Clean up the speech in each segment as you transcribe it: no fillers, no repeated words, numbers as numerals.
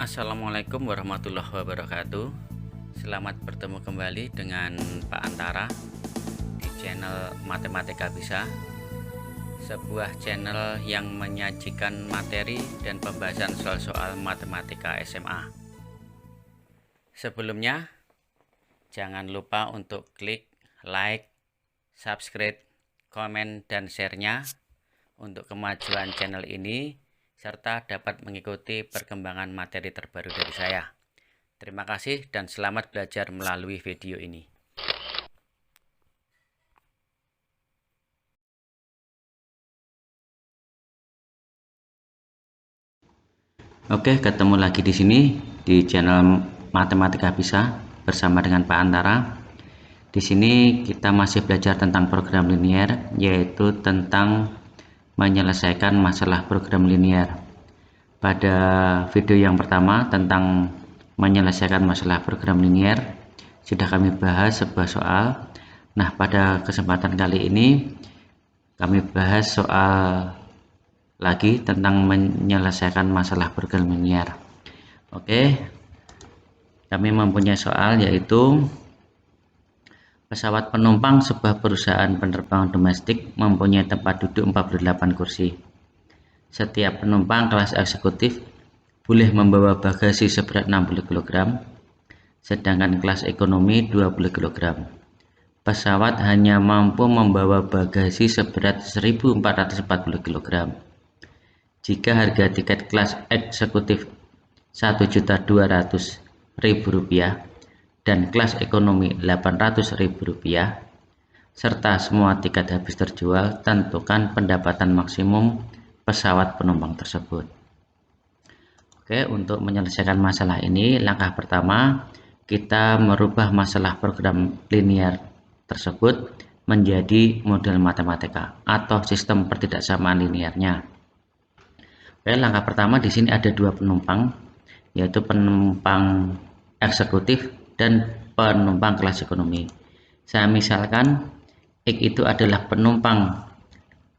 Assalamualaikum warahmatullahi wabarakatuh. Selamat bertemu kembali dengan Pak Antara di channel Matematika Bisa, sebuah channel yang menyajikan materi dan pembahasan soal-soal matematika SMA. Sebelumnya, jangan lupa untuk klik like, subscribe, komen, dan share-nya untuk kemajuan channel ini, serta dapat mengikuti perkembangan materi terbaru dari saya. Terima kasih dan selamat belajar melalui video ini. Oke, ketemu lagi di sini di channel Matematika Bisa bersama dengan Pak Antara. Di sini kita masih belajar tentang program linier, yaitu tentang menyelesaikan masalah program linier. Pada video yang pertama tentang menyelesaikan masalah program linier sudah kami bahas sebuah soal. Nah, pada kesempatan kali ini kami bahas soal lagi tentang menyelesaikan masalah program linier. Oke, kami mempunyai soal yaitu pesawat penumpang sebuah perusahaan penerbangan domestik mempunyai tempat duduk 48 kursi. Setiap penumpang kelas eksekutif boleh membawa bagasi seberat 60 kg, sedangkan kelas ekonomi 20 kg. Pesawat hanya mampu membawa bagasi seberat 1440 kg. Jika harga tiket kelas eksekutif Rp1.200.000 dan kelas ekonomi Rp800.000, serta semua tiket habis terjual, tentukan pendapatan maksimum pesawat penumpang tersebut. Oke, untuk menyelesaikan masalah ini, langkah pertama kita merubah masalah program linier tersebut menjadi model matematika atau sistem pertidaksamaan liniernya. Oke, langkah pertama di sini ada dua penumpang, yaitu penumpang eksekutif dan penumpang kelas ekonomi. Saya misalkan X itu adalah penumpang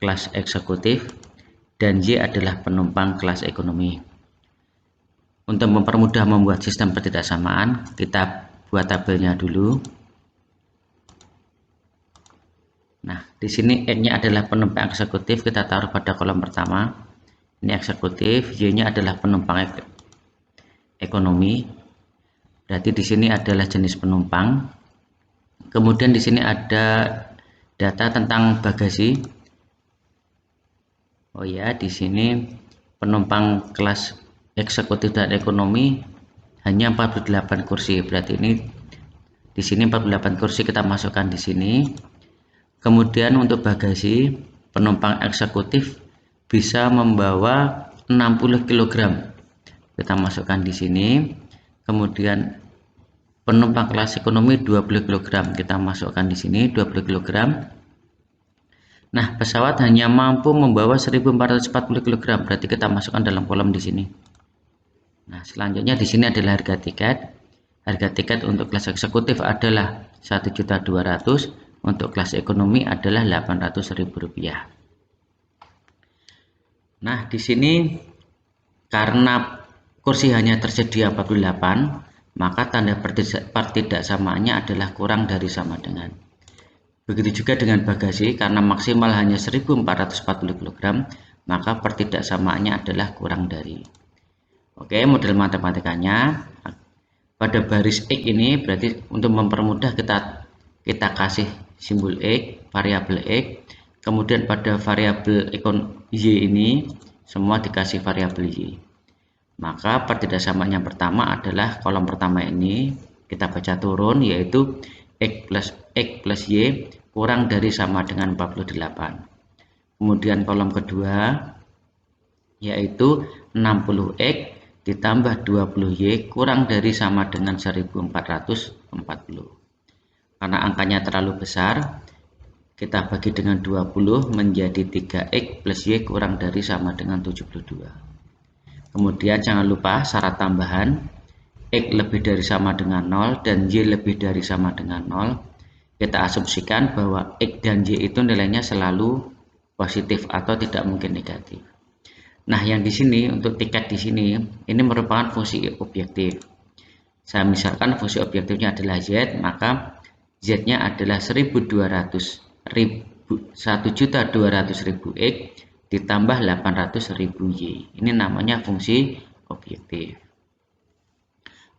kelas eksekutif dan Y adalah penumpang kelas ekonomi. Untuk mempermudah membuat sistem pertidaksamaan, kita buat tabelnya dulu. Nah, di sini X-nya adalah penumpang eksekutif, kita taruh pada kolom pertama. Ini eksekutif, Y-nya adalah penumpang ekonomi. Berarti di sini adalah jenis penumpang. Kemudian di sini ada data tentang bagasi. Oh ya, di sini penumpang kelas eksekutif dan ekonomi hanya 48 kursi. Berarti ini di sini 48 kursi kita masukkan di sini. Kemudian untuk bagasi, penumpang eksekutif bisa membawa 60 kg. Kita masukkan di sini. Kemudian penumpang kelas ekonomi 20 kg. Kita masukkan di sini 20 kg. Nah, pesawat hanya mampu membawa 1440 kg. Berarti kita masukkan dalam kolom di sini. Nah, selanjutnya di sini adalah harga tiket. Harga tiket untuk kelas eksekutif adalah Rp1.200.000, untuk kelas ekonomi adalah Rp800.000. Nah, di sini karena kursi hanya tersedia 48, maka tanda pertidaksamaannya adalah kurang dari sama dengan. Begitu juga dengan bagasi, karena maksimal hanya 1440 kg, maka pertidaksamaannya adalah kurang dari. Oke, model matematikanya pada baris X ini berarti untuk mempermudah kita kasih simbol X, variabel X. Kemudian pada variabel Y ini semua dikasih variabel Y. Maka pertidaksamaannya yang pertama adalah kolom pertama ini kita baca turun, yaitu X plus Y kurang dari sama dengan 48. Kemudian kolom kedua yaitu 60X ditambah 20Y kurang dari sama dengan 1440. Karena angkanya terlalu besar, kita bagi dengan 20 menjadi 3X plus Y kurang dari sama dengan 72. Kemudian jangan lupa syarat tambahan, X lebih dari sama dengan 0 dan Y lebih dari sama dengan 0. Kita asumsikan bahwa X dan Y itu nilainya selalu positif atau tidak mungkin negatif. Nah, yang di sini untuk tiket di sini ini merupakan fungsi objektif. Saya misalkan fungsi objektifnya adalah Z, maka Z-nya adalah 1.200.000 X ditambah 800.000 Y. Ini namanya fungsi objektif.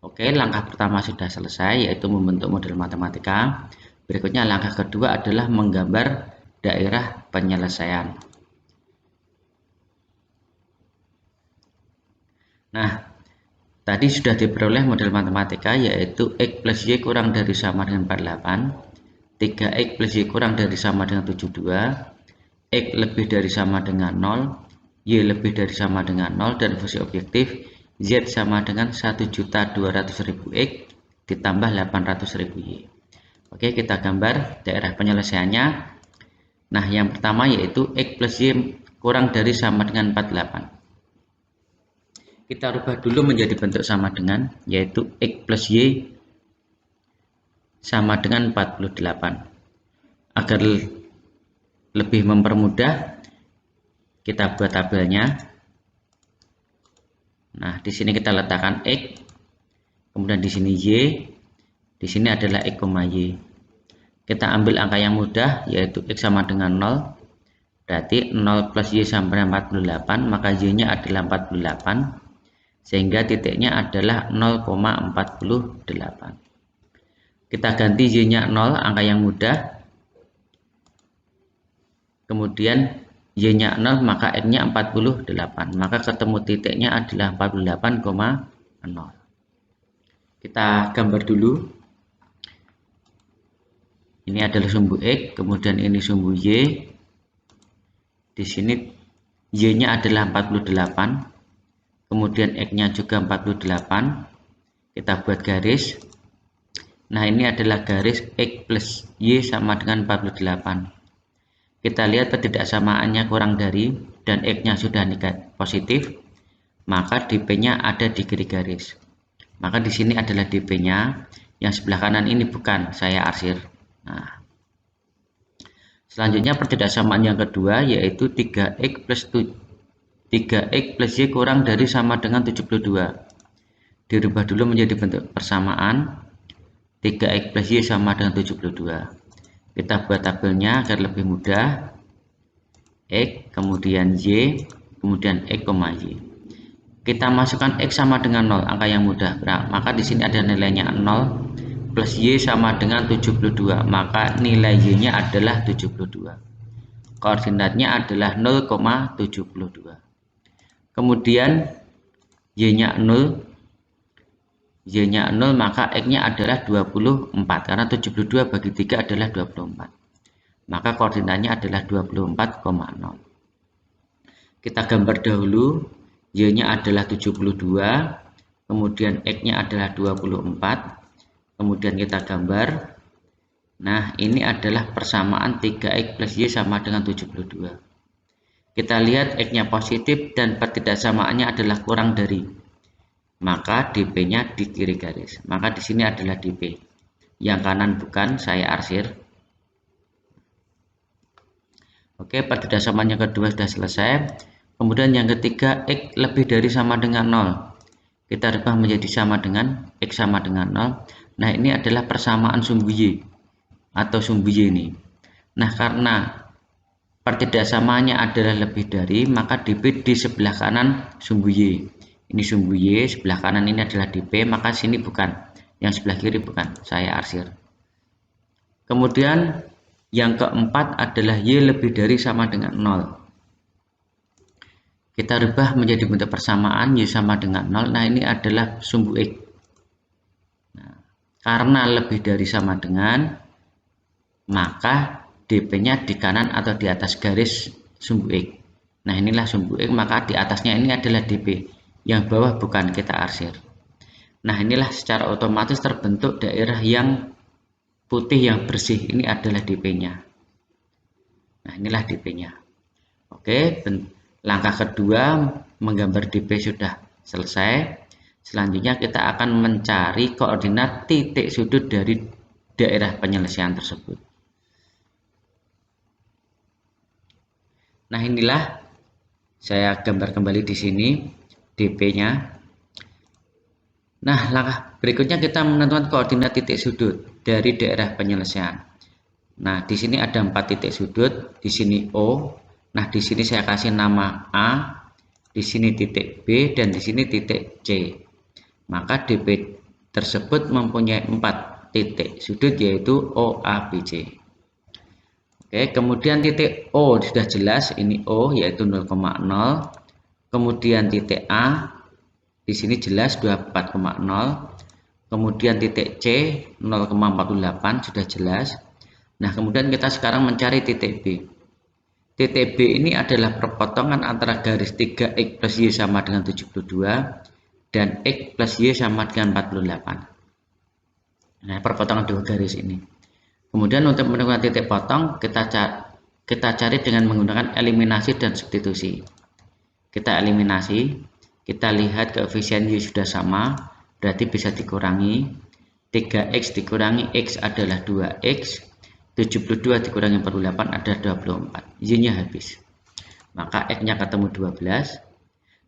Oke, langkah pertama sudah selesai, yaitu membentuk model matematika. Berikutnya langkah kedua adalah menggambar daerah penyelesaian. Nah, tadi sudah diperoleh model matematika, yaitu X plus Y kurang dari sama dengan 48, 3X plus Y kurang dari sama dengan 72, X lebih dari sama dengan 0, Y lebih dari sama dengan 0, dan fungsi objektif Z sama dengan 1.200.000 X ditambah 800.000 Y. Oke, kita gambar daerah penyelesaiannya. Nah, yang pertama yaitu X plus Y kurang dari sama dengan 48. Kita rubah dulu menjadi bentuk sama dengan, yaitu X plus Y sama dengan 48. Agar lebih mempermudah, kita buat tabelnya. Nah, di sini kita letakkan X, kemudian di sini Y, di sini adalah X, Y. Kita ambil angka yang mudah, yaitu X sama dengan 0, berarti 0 plus Y sama dengan 48, maka Y-nya adalah 48, sehingga titiknya adalah 0,48. Kita ganti Y-nya 0, angka yang mudah, kemudian Y-nya 0, maka X-nya 48, maka ketemu titiknya adalah 48,0. Kita gambar dulu. Ini adalah sumbu X, kemudian ini sumbu Y. Di sini Y-nya adalah 48, kemudian X-nya juga 48. Kita buat garis. Nah, ini adalah garis X plus Y sama dengan 48. Kita lihat ketidaksamaannya kurang dari dan X-nya sudah negatif positif, maka DP-nya ada di kiri garis. Maka di sini adalah DP-nya, yang sebelah kanan ini bukan, saya arsir. Nah, selanjutnya pertidaksamaan yang kedua yaitu 3X plus Y kurang dari sama dengan 72. Dirubah dulu menjadi bentuk persamaan. 3X plus Y sama dengan 72. Kita buat tabelnya agar lebih mudah. X, kemudian Y, kemudian X, Y. Kita masukkan X sama dengan 0, angka yang mudah. Maka di sini ada nilainya 0 plus Y sama dengan 72. Maka nilai Y-nya adalah 72. Koordinatnya adalah 0,72. Kemudian Y-nya 0, maka X-nya adalah 24, karena 72 bagi 3 adalah 24. Maka koordinatnya adalah 24,0. Kita gambar dahulu. Y-nya adalah 72, kemudian X-nya adalah 24, kemudian kita gambar. Nah, ini adalah persamaan 3X plus Y sama dengan 72. Kita lihat X-nya positif dan pertidaksamaannya adalah kurang dari, maka DP-nya di kiri garis. Maka di sini adalah DP. Yang kanan bukan, saya arsir. Oke, pertidaksamaan yang kedua sudah selesai. Kemudian yang ketiga, X lebih dari sama dengan 0. Kita rubah menjadi sama dengan X sama dengan 0. Nah, ini adalah persamaan sumbu Y atau sumbu Y ini. Nah, karena pertidaksamaannya adalah lebih dari, maka DP di sebelah kanan sumbu Y. Ini sumbu Y, sebelah kanan ini adalah DP, maka sini bukan, yang sebelah kiri bukan, saya arsir. Kemudian yang keempat adalah Y lebih dari sama dengan 0. Kita rubah menjadi bentuk persamaan Y sama dengan 0. Nah, ini adalah sumbu X. Nah, karena lebih dari sama dengan, maka DP-nya di kanan atau di atas garis sumbu X. Nah, inilah sumbu X, maka di atasnya ini adalah DP. Yang bawah bukan, kita arsir. Nah, inilah secara otomatis terbentuk daerah yang putih yang bersih, ini adalah DP-nya. Nah, inilah DP-nya. Oke, langkah kedua menggambar DP sudah selesai. Selanjutnya kita akan mencari koordinat titik sudut dari daerah penyelesaian tersebut. Nah, inilah Saya gambar kembali di sini DP-nya. Nah, langkah berikutnya kita menentukan koordinat titik sudut dari daerah penyelesaian. Nah, di sini ada 4 titik sudut, di sini O. Nah, di sini saya kasih nama A, di sini titik B, dan di sini titik C. Maka DP tersebut mempunyai 4 titik sudut, yaitu O, A, B, C. Oke, kemudian titik O sudah jelas, ini O yaitu 0,0. Kemudian titik A di sini jelas 24,0. Kemudian titik C 0,48 sudah jelas. Nah, kemudian kita sekarang mencari titik B. Titik B ini adalah perpotongan antara garis 3x plus Y sama dengan 72 dan X plus Y sama dengan 48. Nah, perpotongan dua garis ini. Kemudian untuk menemukan titik potong, kita cari dengan menggunakan eliminasi dan substitusi. Kita eliminasi, kita lihat koefisien Y sudah sama, berarti bisa dikurangi. 3x dikurangi X adalah 2x, 72 dikurangi 48 adalah 24. Y-nya habis. Maka X-nya ketemu 12.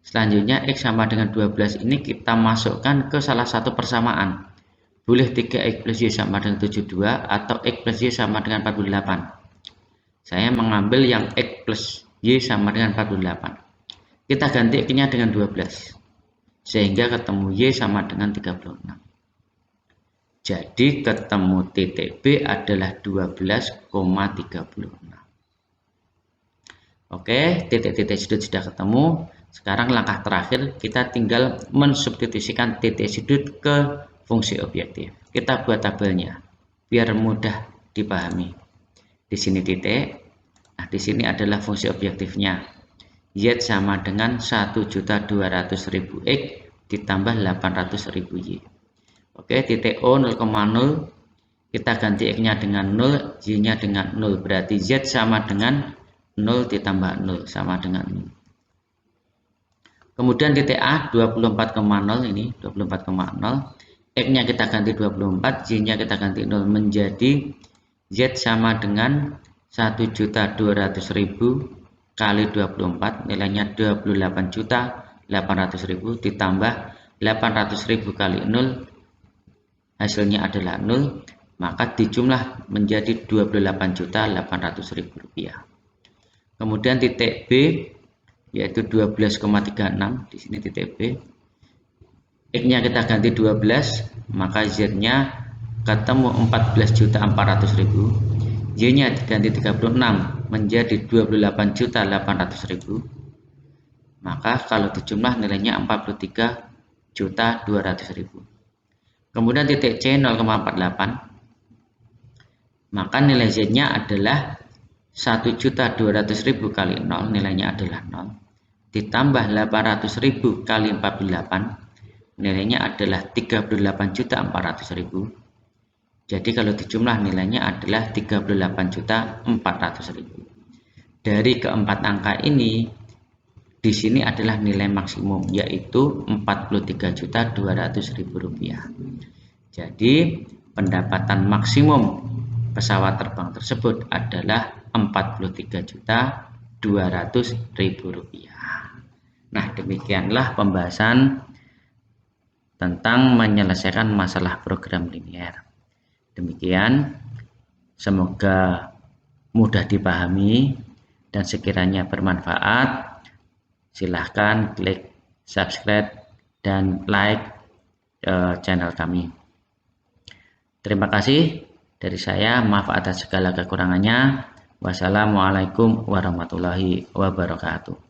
Selanjutnya X sama dengan 12 ini kita masukkan ke salah satu persamaan. Boleh 3x plus Y sama dengan 72 atau X plus Y sama dengan 48. Saya mengambil yang X plus Y sama dengan 48. Kita ganti X-nya dengan 12. Sehingga ketemu Y sama dengan 36. Jadi ketemu titik B adalah 12,36. Oke, titik-titik sudut sudah ketemu. Sekarang langkah terakhir kita tinggal mensubstitusikan titik sudut ke fungsi objektif. Kita buat tabelnya biar mudah dipahami. Di sini titik. Nah, di sini adalah fungsi objektifnya. Y sama dengan 1.200.000 X ditambah 800.000 Y. Oke, titik O 0,0. Kita ganti X-nya dengan 0, Y-nya dengan 0. Berarti Z sama dengan 0 ditambah 0 sama dengan 0. Kemudian titik A 24,0 ini 24,0. X-nya kita ganti 24, Y-nya kita ganti 0 menjadi Z sama dengan 1.200.000 kali 24, nilainya 28.800.000 ditambah 800.000 kali 0, hasilnya adalah 0, maka dijumlah menjadi 28.800.000 rupiah. Kemudian titik B yaitu 12,36, di sini titik B. X-nya kita ganti 12, maka Z-nya ketemu 14.400.000. Y-nya diganti 36 menjadi 28.800.000. Maka kalau dijumlah nilainya 43.200.000. Kemudian titik C 0,48. Maka nilai Z-nya adalah 1.200.000 kali 0, nilainya adalah 0. Ditambah 800.000 kali 48, nilainya adalah 38.400.000. Jadi kalau dijumlah nilainya adalah 38.400.000. Dari keempat angka ini, di sini adalah nilai maksimum, yaitu 43.200.000 rupiah. Jadi pendapatan maksimum pesawat terbang tersebut adalah 43.200.000 rupiah. Nah, demikianlah pembahasan tentang menyelesaikan masalah program linier. Demikian, semoga mudah dipahami dan sekiranya bermanfaat, silahkan klik subscribe dan like channel kami. Terima kasih dari saya, maaf atas segala kekurangannya. Wassalamualaikum warahmatullahi wabarakatuh.